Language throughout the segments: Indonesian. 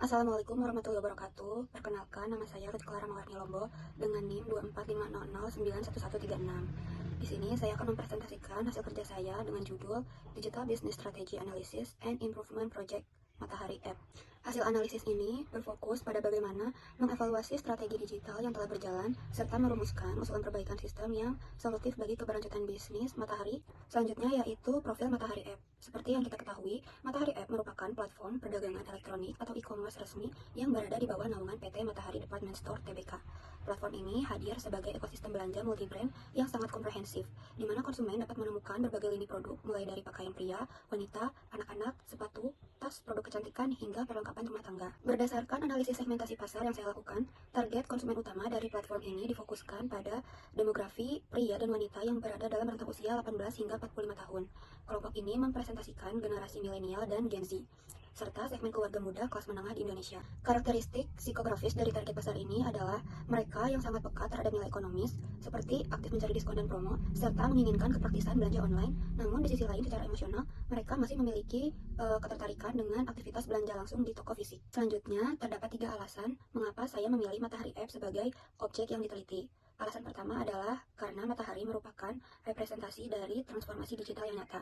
Assalamualaikum warahmatullahi wabarakatuh. Perkenalkan, nama saya Ruth Clara Mawarni Lombo dengan NIM 24500091136. Di sini saya akan mempresentasikan hasil kerja saya dengan judul Digital Business Strategy Analysis and Improvement Project Matahari App. Hasil analisis ini berfokus pada bagaimana mengevaluasi strategi digital yang telah berjalan serta merumuskan usulan perbaikan sistem yang solutif bagi keberlanjutan bisnis Matahari. Selanjutnya yaitu profil Matahari App. Seperti yang kita ketahui, Matahari App merupakan platform perdagangan elektronik atau e-commerce resmi yang berada di bawah naungan PT Matahari Department Store Tbk. Platform ini hadir sebagai ekosistem belanja multi-brand yang sangat komprehensif, di mana konsumen dapat menemukan berbagai lini produk mulai dari pakaian pria, wanita, anak-anak, sepatu, tas, produk kecantikan, hingga perlengkapan rumah tangga. Berdasarkan analisis segmentasi pasar yang saya lakukan, target konsumen utama dari platform ini difokuskan pada demografi pria dan wanita yang berada dalam rentang usia 18 hingga 45 tahun. Kelompok ini mempresentasikan generasi milenial dan Gen Z, serta segmen keluarga muda kelas menengah di Indonesia. Karakteristik psikografis dari target pasar ini adalah mereka yang sangat peka terhadap nilai ekonomis, seperti aktif mencari diskon dan promo, serta menginginkan kepraktisan belanja online. Namun di sisi lain, secara emosional, mereka masih memiliki ketertarikan dengan aktivitas belanja langsung di toko fisik. Selanjutnya, terdapat 3 alasan mengapa saya memilih Matahari App sebagai objek yang diteliti. Alasan pertama adalah karena Matahari merupakan representasi dari transformasi digital yang nyata.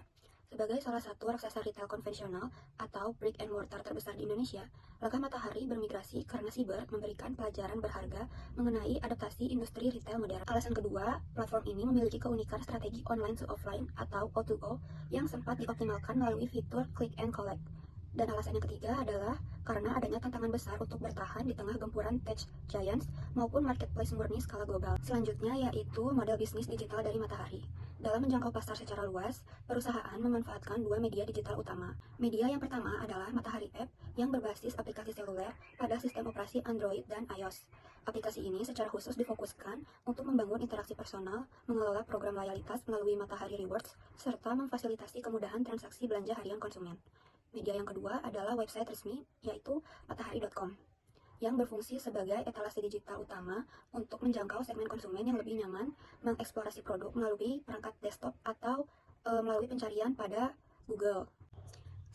Sebagai salah satu raksasa retail konvensional atau brick and mortar terbesar di Indonesia, langkah Matahari bermigrasi karena siber memberikan pelajaran berharga mengenai adaptasi industri retail modern. Alasan kedua, platform ini memiliki keunikan strategi online to offline atau O2O yang sempat dioptimalkan melalui fitur click and collect. Dan alasan yang ketiga adalah karena adanya tantangan besar untuk bertahan di tengah gempuran tech giants maupun marketplace murni skala global. Selanjutnya yaitu model bisnis digital dari Matahari. Dalam menjangkau pasar secara luas, perusahaan memanfaatkan 2 media digital utama. Media yang pertama adalah Matahari App yang berbasis aplikasi seluler pada sistem operasi Android dan iOS. Aplikasi ini secara khusus difokuskan untuk membangun interaksi personal, mengelola program loyalitas melalui Matahari Rewards, serta memfasilitasi kemudahan transaksi belanja harian konsumen. Media yang kedua adalah website resmi, yaitu matahari.com, yang berfungsi sebagai etalase digital utama untuk menjangkau segmen konsumen yang lebih nyaman mengeksplorasi produk melalui perangkat desktop atau melalui pencarian pada Google.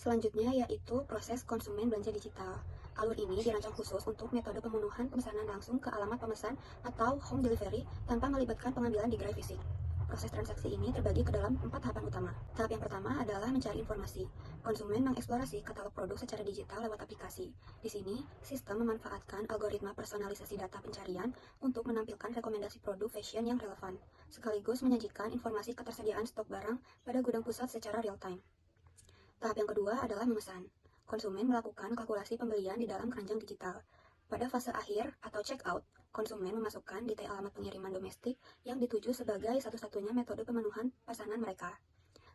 Selanjutnya yaitu proses konsumen belanja digital. Alur ini dirancang khusus untuk metode pemenuhan pemesanan langsung ke alamat pemesan atau home delivery tanpa melibatkan pengambilan di gerai fisik. Proses transaksi ini terbagi ke dalam 4 tahapan utama. Tahap yang pertama adalah mencari informasi. Konsumen mengeksplorasi katalog produk secara digital lewat aplikasi. Di sini, sistem memanfaatkan algoritma personalisasi data pencarian untuk menampilkan rekomendasi produk fashion yang relevan, sekaligus menyajikan informasi ketersediaan stok barang pada gudang pusat secara real-time. Tahap yang kedua adalah memesan. Konsumen melakukan kalkulasi pembelian di dalam keranjang digital. Pada fase akhir atau check-out, konsumen memasukkan detail alamat pengiriman domestik yang dituju sebagai satu-satunya metode pemenuhan pesanan mereka.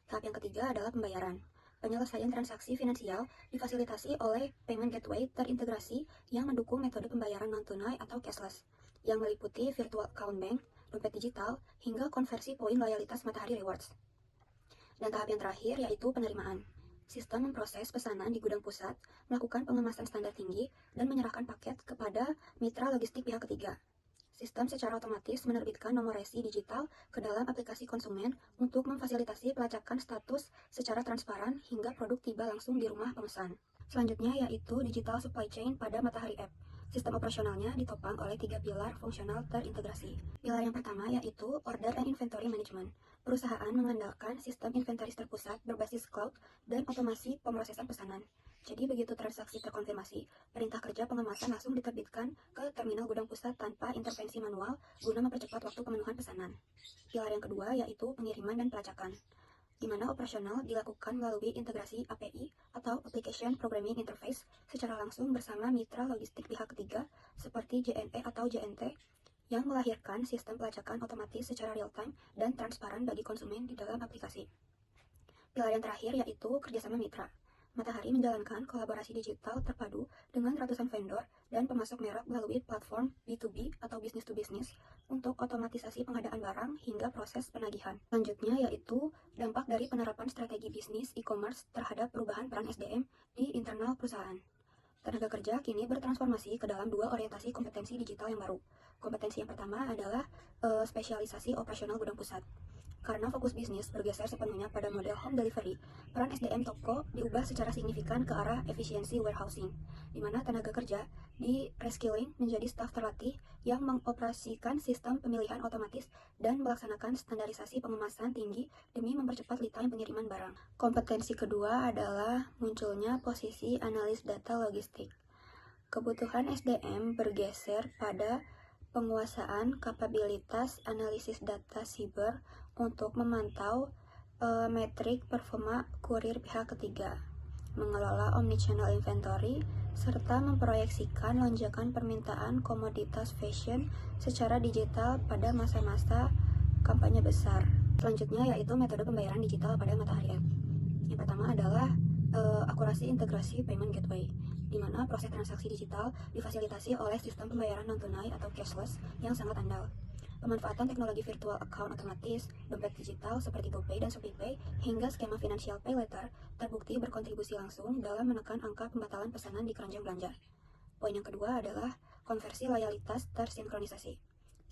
Tahap yang ketiga adalah pembayaran. Penyelesaian transaksi finansial difasilitasi oleh payment gateway terintegrasi yang mendukung metode pembayaran non-tunai atau cashless, yang meliputi virtual account bank, dompet digital, hingga konversi poin loyalitas Matahari Rewards. Dan tahap yang terakhir yaitu penerimaan. Sistem memproses pesanan di gudang pusat, melakukan pengemasan standar tinggi, dan menyerahkan paket kepada mitra logistik pihak ketiga. Sistem secara otomatis menerbitkan nomor resi digital ke dalam aplikasi konsumen untuk memfasilitasi pelacakan status secara transparan hingga produk tiba langsung di rumah pemesan. Selanjutnya yaitu digital supply chain pada Matahari App. Sistem operasionalnya ditopang oleh 3 pilar fungsional terintegrasi. Pilar yang pertama yaitu Order and Inventory Management. Perusahaan mengandalkan sistem inventaris terpusat berbasis cloud dan otomasi pemrosesan pesanan. Jadi begitu transaksi terkonfirmasi, perintah kerja pengemasan langsung diterbitkan ke terminal gudang pusat tanpa intervensi manual guna mempercepat waktu pemenuhan pesanan. Pilar yang kedua yaitu pengiriman dan pelacakan, di mana operasional dilakukan melalui integrasi API atau Application Programming Interface secara langsung bersama mitra logistik pihak ketiga seperti JNE atau JNT, yang melahirkan sistem pelacakan otomatis secara real-time dan transparan bagi konsumen di dalam aplikasi. Pilar yang terakhir yaitu kerjasama mitra. Matahari menjalankan kolaborasi digital terpadu dengan ratusan vendor dan pemasok merek melalui platform B2B atau business to business untuk otomatisasi pengadaan barang hingga proses penagihan. Selanjutnya yaitu dampak dari penerapan strategi bisnis e-commerce terhadap perubahan peran SDM di internal perusahaan. Tenaga kerja kini bertransformasi ke dalam 2 orientasi kompetensi digital yang baru. Kompetensi yang pertama adalah spesialisasi operasional gudang pusat. Karena fokus bisnis bergeser sepenuhnya pada model home delivery, peran SDM toko diubah secara signifikan ke arah efisiensi warehousing, di mana tenaga kerja di reskilling menjadi staf terlatih yang mengoperasikan sistem pemilihan otomatis dan melaksanakan standarisasi pengemasan tinggi demi mempercepat lead time pengiriman barang. Kompetensi kedua adalah munculnya posisi analis data logistik. Kebutuhan SDM bergeser pada penguasaan kapabilitas analisis data siber untuk memantau metrik performa kurir pihak ketiga, mengelola omnichannel inventory, serta memproyeksikan lonjakan permintaan komoditas fashion secara digital pada masa-masa kampanye besar. Selanjutnya yaitu metode pembayaran digital pada Matahari App. Yang pertama adalah akurasi integrasi payment gateway, di mana proses transaksi digital difasilitasi oleh sistem pembayaran non-tunai atau cashless yang sangat andal. Pemanfaatan teknologi virtual account otomatis, dompet digital seperti GoPay dan ShopeePay, hingga skema financial pay later terbukti berkontribusi langsung dalam menekan angka pembatalan pesanan di keranjang belanja. Poin yang kedua adalah konversi loyalitas tersinkronisasi.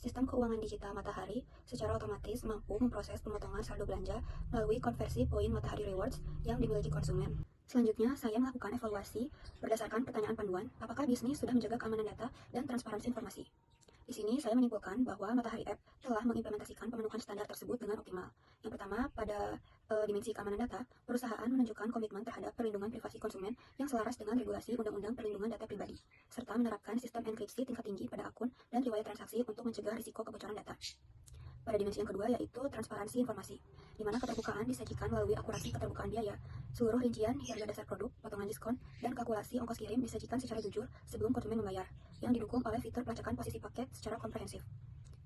Sistem keuangan digital Matahari secara otomatis mampu memproses pemotongan saldo belanja melalui konversi poin Matahari Rewards yang dimiliki konsumen. Selanjutnya, saya melakukan evaluasi berdasarkan pertanyaan panduan, apakah bisnis sudah menjaga keamanan data dan transparansi informasi. Di sini saya menyimpulkan bahwa Matahari App telah mengimplementasikan pemenuhan standar tersebut dengan optimal. Yang pertama, pada dimensi keamanan data, perusahaan menunjukkan komitmen terhadap perlindungan privasi konsumen yang selaras dengan regulasi Undang-Undang Perlindungan Data Pribadi, serta menerapkan sistem enkripsi tingkat tinggi pada akun dan riwayat transaksi untuk mencegah risiko kebocoran data. Pada dimensi yang kedua yaitu transparansi informasi, di mana keterbukaan disajikan melalui akurasi keterbukaan biaya, seluruh rincian harga dasar produk, potongan diskon, dan kalkulasi ongkos kirim disajikan secara jujur sebelum konsumen membayar, yang didukung oleh fitur pelacakan posisi paket secara komprehensif.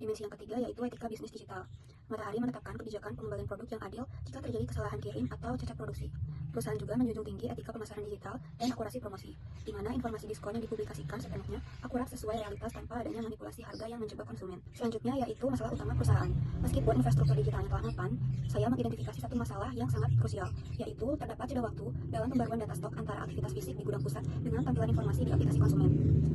Dimensi yang ketiga yaitu etika bisnis digital. Matahari menetapkan kebijakan pengembalian produk yang adil jika terjadi kesalahan kirim atau cacat produksi. Perusahaan juga menjunjung tinggi etika pemasaran digital dan akurasi promosi, di mana informasi diskon yang dipublikasikan sepenuhnya akurat sesuai realitas tanpa adanya manipulasi harga yang menjebak konsumen. Selanjutnya yaitu masalah utama perusahaan. Meskipun infrastruktur digitalnya telah mapan, saya mengidentifikasi satu masalah yang sangat krusial, yaitu terdapat jeda waktu dalam pembaruan data stok antara aktivitas fisik di gudang pusat dengan tampilan informasi di aplikasi konsumen.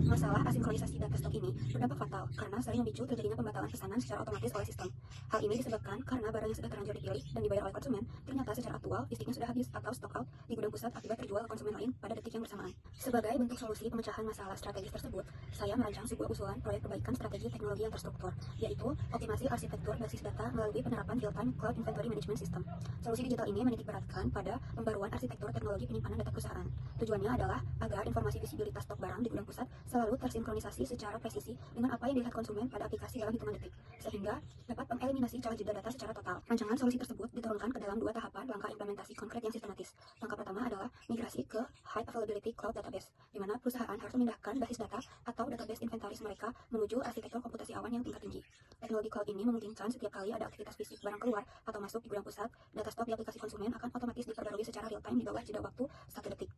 Masalah asinkronisasi data stok ini berdampak fatal karena sering memicu terjadinya pembatalan pesanan secara otomatis oleh sistem. Hal ini disebabkan karena barang yang sudah terlanjur dipilih dan dibayar oleh konsumen ternyata secara aktual fisiknya sudah habis atau stock out di gudang pusat akibat terjual ke konsumen lain pada detik yang bersamaan. Sebagai bentuk solusi pemecahan masalah strategis tersebut, saya merancang sebuah usulan proyek perbaikan strategi teknologi yang terstruktur, yaitu optimasi arsitektur basis data melalui penerapan real-time cloud inventory management system. Solusi digital ini menitikberatkan pada pembaruan arsitektur teknologi penyimpanan data perusahaan. Tujuannya adalah agar informasi visibilitas stok barang di gudang pusat selalu tersinkronisasi secara presisi dengan apa yang dilihat konsumen pada aplikasi dalam hitungan detik, sehingga dapat mengeliminasi celah jeda data secara total. Rancangan solusi tersebut diturunkan ke dalam dua tahapan langkah implementasi konkret yang sistematis. Langkah pertama adalah migrasi ke High Availability Cloud Database, di mana perusahaan harus memindahkan basis data atau database inventaris mereka menuju arsitektur komputasi awan yang tingkat tinggi. Teknologi cloud ini memungkinkan setiap kali ada aktivitas fisik barang keluar atau masuk di gudang pusat, data stok di aplikasi konsumen akan otomatis diperbarui secara real-time di bawah jeda waktu 1 detik.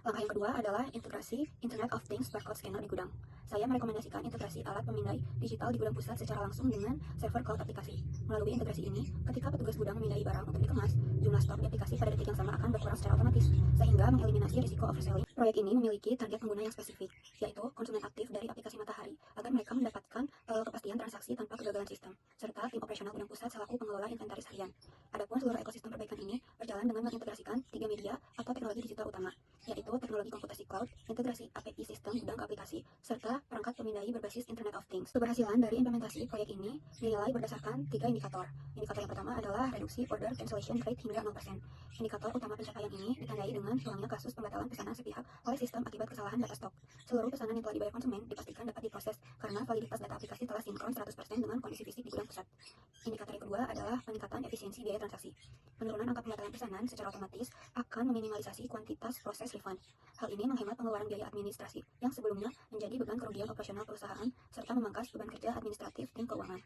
Langkah yang kedua adalah integrasi Internet of Things barcode scanner di gudang. Saya merekomendasikan integrasi alat pemindai digital di gudang pusat secara langsung dengan server cloud aplikasi. Melalui integrasi ini, ketika petugas gudang memindai barang untuk dikemas, jumlah stok di aplikasi pada detik yang sama akan berkurang secara otomatis, sehingga mengeliminasi risiko overselling. Proyek ini memiliki target pengguna yang spesifik, yaitu konsumen aktif dari aplikasi Matahari, agar mereka mendapatkan kepastian transaksi tanpa kegagalan sistem, serta tim operasional gudang pusat selaku pengelola inventaris harian. Adapun seluruh ekosistem perbaikan ini berjalan dengan mengintegrasikan 3 media atau teknologi digital utama, yaitu teknologi komputasi cloud, integrasi API sistem gudang ke aplikasi, serta perangkat pemindai berbasis Internet of Things. Keberhasilan dari implementasi proyek ini dinilai berdasarkan 3 indikator. Indikator yang pertama adalah reduksi order cancellation rate hingga 0%. Indikator utama pencapaian ini ditandai dengan hilangnya kasus pembatalan pesanan sepihak oleh sistem akibat kesalahan data stok. Seluruh pesanan yang telah dibayar konsumen dipastikan dapat diproses karena validitas data aplikasi telah sinkron 100% dengan kondisi fisik di gudang pusat. Indikator yang kedua adalah peningkatan efisiensi biaya transaksi. Penurunan angka pembatalan pesanan secara otomatis akan meminimalisasi kuantitas proses refund. Hal ini menghemat pengeluaran biaya administrasi yang sebelumnya menjadi beban kerugian operasional perusahaan serta memangkas beban kerja administratif tim keuangan.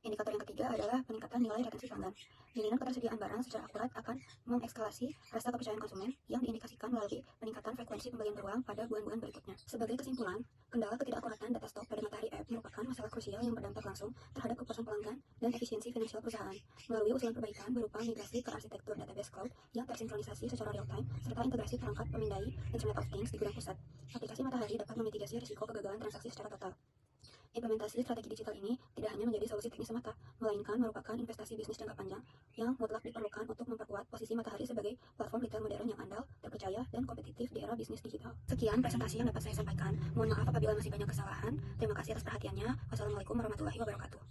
Indikator yang ketiga adalah peningkatan nilai retensi pelanggan. Jaminan ketersediaan barang secara akurat akan mengekskalasi rasa kepercayaan konsumen yang diindikasikan melalui peningkatan frekuensi pembelian berulang pada bulan-bulan berikutnya. Sebagai kesimpulan, kendala ketidakakuratan data stok pada Matahari App merupakan masalah krusial yang berdampak langsung terhadap kepuasan pelanggan dan efisiensi finansial perusahaan. Melalui usulan perbaikan berupa migrasi ke arsitektur database cloud yang tersinkronisasi secara real-time serta integrasi perangkat pemindai Internet of Things di gudang pusat, aplikasi Matahari dapat memitigasi risiko kegagalan transaksi secara total. Implementasi strategi digital ini tidak hanya menjadi solusi teknis semata, melainkan merupakan investasi bisnis jangka panjang yang mutlak diperlukan untuk memperkuat posisi Matahari sebagai platform retail modern yang andal, terpercaya, dan kompetitif di era bisnis digital. Sekian presentasi yang dapat saya sampaikan. Mohon maaf apabila masih banyak kesalahan. Terima kasih atas perhatiannya. Wassalamualaikum warahmatullahi wabarakatuh.